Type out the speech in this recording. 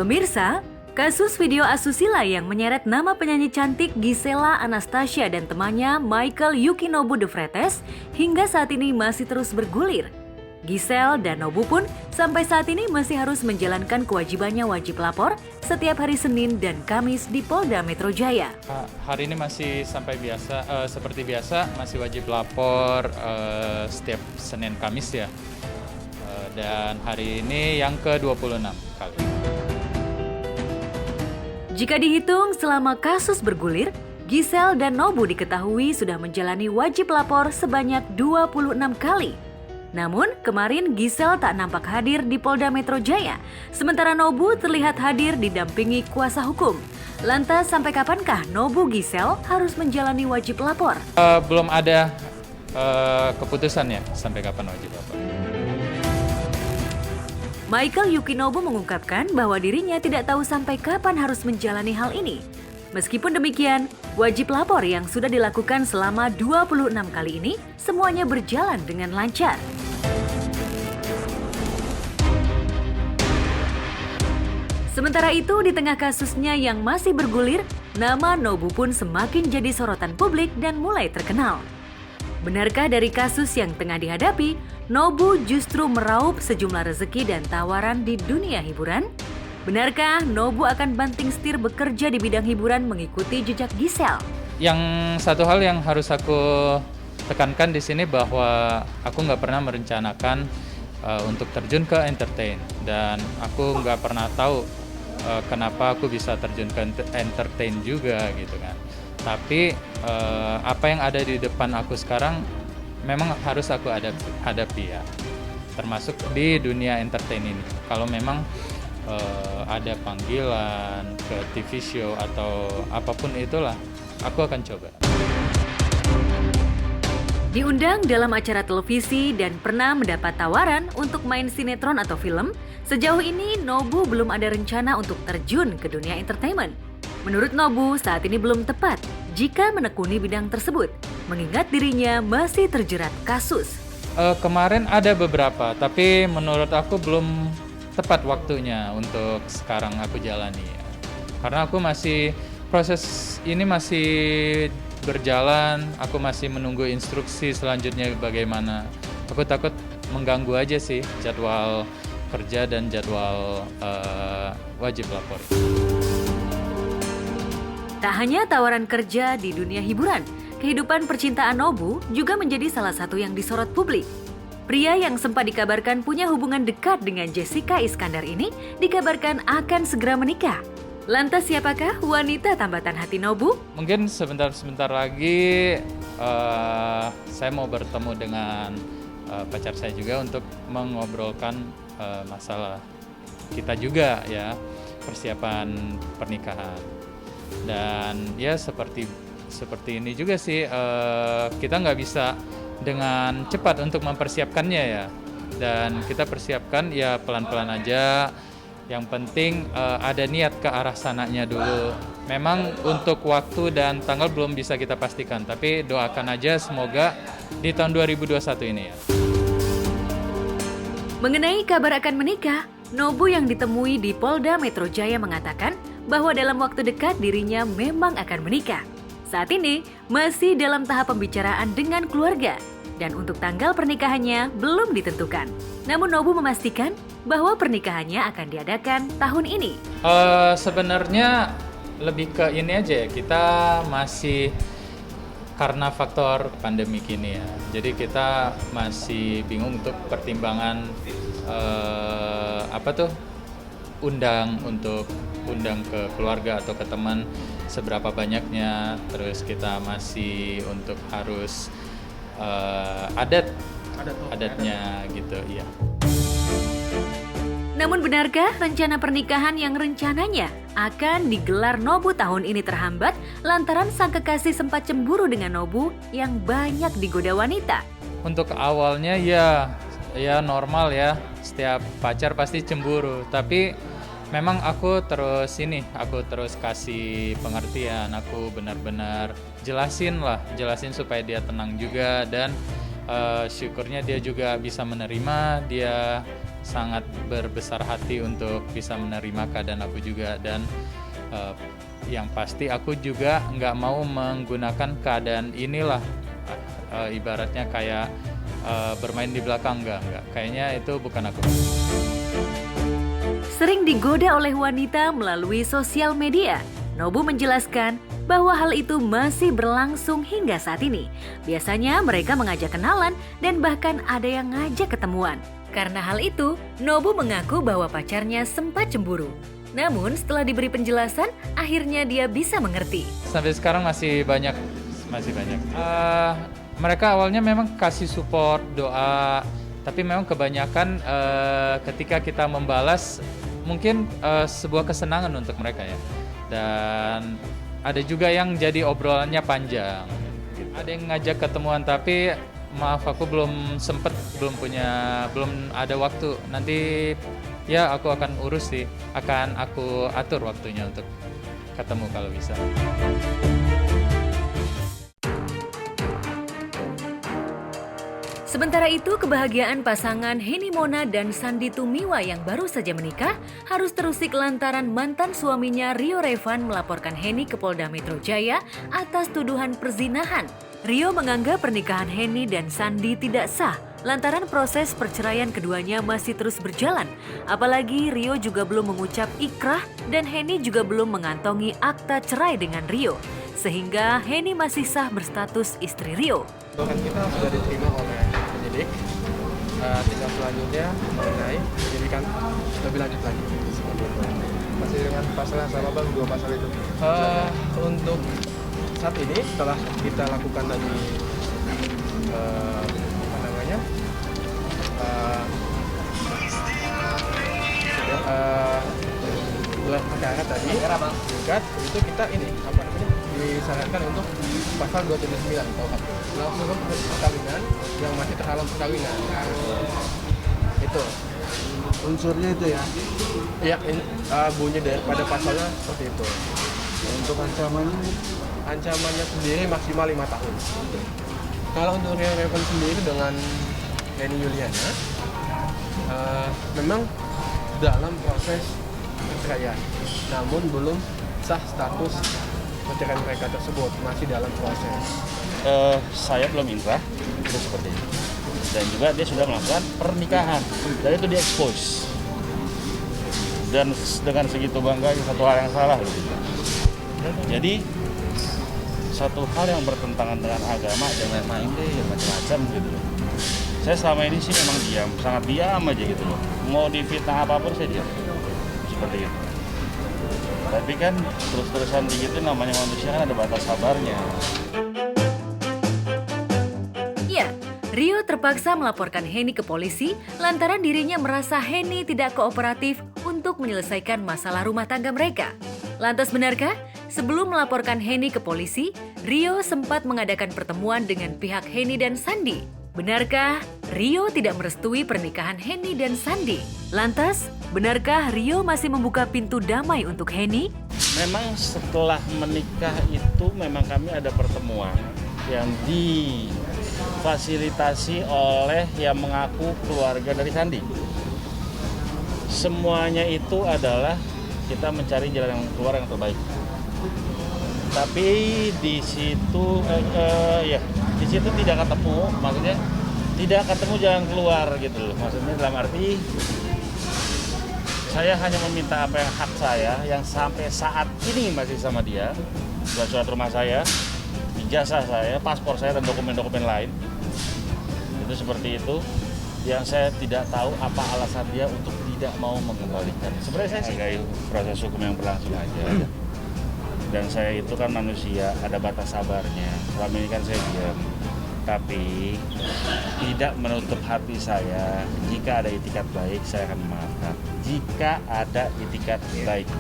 Pemirsa, kasus video asusila yang menyeret nama penyanyi cantik Gisela Anastasia dan temannya Michael Yukinobu De Vretes hingga saat ini masih terus bergulir. Giselle dan Nobu pun sampai saat ini masih harus menjalankan kewajibannya wajib lapor setiap hari Senin dan Kamis di Polda Metro Jaya. Hari ini masih seperti biasa masih wajib lapor setiap Senin Kamis ya. Dan hari ini yang ke-26 kali. Jika dihitung selama kasus bergulir, Giselle dan Nobu diketahui sudah menjalani wajib lapor sebanyak 26 kali. Namun, kemarin Giselle tak nampak hadir di Polda Metro Jaya, sementara Nobu terlihat hadir didampingi kuasa hukum. Lantas, sampai kapankah Nobu Giselle harus menjalani wajib lapor? Belum ada keputusan ya, sampai kapan wajib lapor. Michael Yukinobu mengungkapkan bahwa dirinya tidak tahu sampai kapan harus menjalani hal ini. Meskipun demikian, wajib lapor yang sudah dilakukan selama 26 kali ini semuanya berjalan dengan lancar. Sementara itu, di tengah kasusnya yang masih bergulir, nama Nobu pun semakin jadi sorotan publik dan mulai terkenal. Benarkah dari kasus yang tengah dihadapi, Nobu justru meraup sejumlah rezeki dan tawaran di dunia hiburan? Benarkah Nobu akan banting setir bekerja di bidang hiburan mengikuti jejak Giselle? Yang satu hal yang harus aku tekankan di sini bahwa aku nggak pernah merencanakan untuk terjun ke entertain, dan aku nggak pernah tahu kenapa aku bisa terjun ke entertain juga gitu kan. Tapi apa yang ada di depan aku sekarang memang harus aku hadapi ya, termasuk di dunia entertain ini. Kalau memang ada panggilan ke TV show atau apapun itulah, aku akan coba. Diundang dalam acara televisi dan pernah mendapat tawaran untuk main sinetron atau film, sejauh ini Nobu belum ada rencana untuk terjun ke dunia entertainment. Menurut Nobu, saat ini belum tepat jika menekuni bidang tersebut, mengingat dirinya masih terjerat kasus. Kemarin ada beberapa, tapi menurut aku belum tepat waktunya untuk sekarang aku jalani ya. Karena aku proses ini masih berjalan, aku masih menunggu instruksi selanjutnya bagaimana. Aku takut mengganggu aja sih jadwal kerja dan jadwal wajib lapor. Tak hanya tawaran kerja di dunia hiburan, kehidupan percintaan Nobu juga menjadi salah satu yang disorot publik. Pria yang sempat dikabarkan punya hubungan dekat dengan Jessica Iskandar ini dikabarkan akan segera menikah. Lantas siapakah wanita tambatan hati Nobu? Mungkin sebentar lagi saya mau bertemu dengan pacar saya juga untuk mengobrolkan masalah kita juga ya, persiapan pernikahan. Dan ya seperti ini juga sih, kita nggak bisa dengan cepat untuk mempersiapkannya ya, dan kita persiapkan ya pelan-pelan aja. Yang penting ada niat ke arah sananya dulu. Memang untuk waktu dan tanggal belum bisa kita pastikan, tapi doakan aja semoga di tahun 2021 ini ya. Mengenai kabar akan menikah, Nobu yang ditemui di Polda Metro Jaya mengatakan bahwa dalam waktu dekat dirinya memang akan menikah. Saat ini masih dalam tahap pembicaraan dengan keluarga dan untuk tanggal pernikahannya belum ditentukan. Namun Nobu memastikan bahwa pernikahannya akan diadakan tahun ini. Sebenarnya lebih ke ini aja ya, kita masih karena faktor pandemi ini ya. Jadi kita masih bingung untuk pertimbangan undang ke keluarga atau ke teman seberapa banyaknya. Terus kita masih untuk harus adatnya gitu ya. Namun benarkah rencana pernikahan yang rencananya akan digelar Nobu tahun ini terhambat lantaran sang kekasih sempat cemburu dengan Nobu yang banyak digoda wanita? Untuk awalnya ya normal ya, setiap pacar pasti cemburu, tapi memang aku terus kasih pengertian, aku benar-benar jelasin supaya dia tenang juga, dan syukurnya dia juga bisa menerima, dia sangat berbesar hati untuk bisa menerima keadaan aku juga, dan yang pasti aku juga nggak mau menggunakan keadaan inilah ibaratnya kayak bermain di belakang, enggak. Kayaknya itu bukan aku. Sering digoda oleh wanita melalui sosial media, Nobu menjelaskan bahwa hal itu masih berlangsung hingga saat ini. Biasanya mereka mengajak kenalan dan bahkan ada yang ngajak ketemuan. Karena hal itu, Nobu mengaku bahwa pacarnya sempat cemburu. Namun setelah diberi penjelasan, akhirnya dia bisa mengerti. Sampai sekarang masih banyak. Mereka awalnya memang kasih support, doa, tapi memang kebanyakan ketika kita membalas mungkin sebuah kesenangan untuk mereka ya. Dan ada juga yang jadi obrolannya panjang. Ada yang ngajak ketemuan, tapi maaf aku belum ada waktu. Nanti ya aku akan urus sih, akan aku atur waktunya untuk ketemu kalau bisa. Sementara itu, kebahagiaan pasangan Henny Mona dan Sandy Tumiwa yang baru saja menikah harus terusik lantaran mantan suaminya Rio Revan melaporkan Henny ke Polda Metro Jaya atas tuduhan perzinahan. Rio menganggap pernikahan Henny dan Sandy tidak sah lantaran proses perceraian keduanya masih terus berjalan. Apalagi Rio juga belum mengucap ikrah dan Henny juga belum mengantongi akta cerai dengan Rio. Sehingga Henny masih sah berstatus istri Rio. Bahkan kita sudah diterima oleh penyidik, tinggal selanjutnya mengenai penyidikan lebih lanjut lagi. Masih dengan pasal yang sama bang, 2 pasal itu? Untuk saat ini setelah kita lakukan tadi gelar perkara tadi, gugat itu kita ini disarankan untuk pasal 279 KUHP. Melakukan perkawinan yang masih terhalang perkawinan. Itu unsurnya itu ya? Iya, bunyi daripada pasalnya seperti itu. Untuk ancamannya sendiri maksimal 5 tahun. Kalau untuk Rio Revan sendiri dengan Henny Yuliana, memang dalam proses perceraian, namun belum sah status perceraian mereka tersebut, masih dalam proses. Saya belum inkrah, itu seperti itu. Dan juga dia sudah melakukan pernikahan, dan itu diekspos. Dan dengan segitu bangga, satu hal yang salah gitu. Jadi satu hal yang bertentangan dengan agama, jangan main deh, macam-macam gitu. Saya selama ini sih memang diam, sangat diam aja gitu loh. Mau difitnah apapun saya diam, seperti itu. Tapi kan terus-terusan begitu, namanya manusia kan ada batas sabarnya. Ya, Rio terpaksa melaporkan Henny ke polisi lantaran dirinya merasa Henny tidak kooperatif untuk menyelesaikan masalah rumah tangga mereka. Lantas benarkah? Sebelum melaporkan Henny ke polisi, Rio sempat mengadakan pertemuan dengan pihak Henny dan Sandy. Benarkah Rio tidak merestui pernikahan Henny dan Sandy? Lantas, benarkah Rio masih membuka pintu damai untuk Henny? Memang setelah menikah itu memang kami ada pertemuan yang difasilitasi oleh yang mengaku keluarga dari Sandy. Semuanya itu adalah kita mencari jalan yang keluar yang terbaik. Tapi di situ di situ tidak ketemu, maksudnya tidak ketemu jalan keluar gitu loh. Maksudnya dalam arti saya hanya meminta apa yang hak saya yang sampai saat ini masih sama dia, surat rumah saya, ijazah saya, paspor saya dan dokumen-dokumen lain. Itu seperti itu. Yang saya tidak tahu apa alasan dia untuk tidak mau mengembalikan. Sebenarnya saya hargai proses hukum yang berlangsung aja. Dan saya itu kan manusia, ada batas sabarnya. Selama ini kan saya diam. Tapi tidak menutup hati saya. Jika ada itikat baik, saya akan memaafkan. Jika ada itikat baik.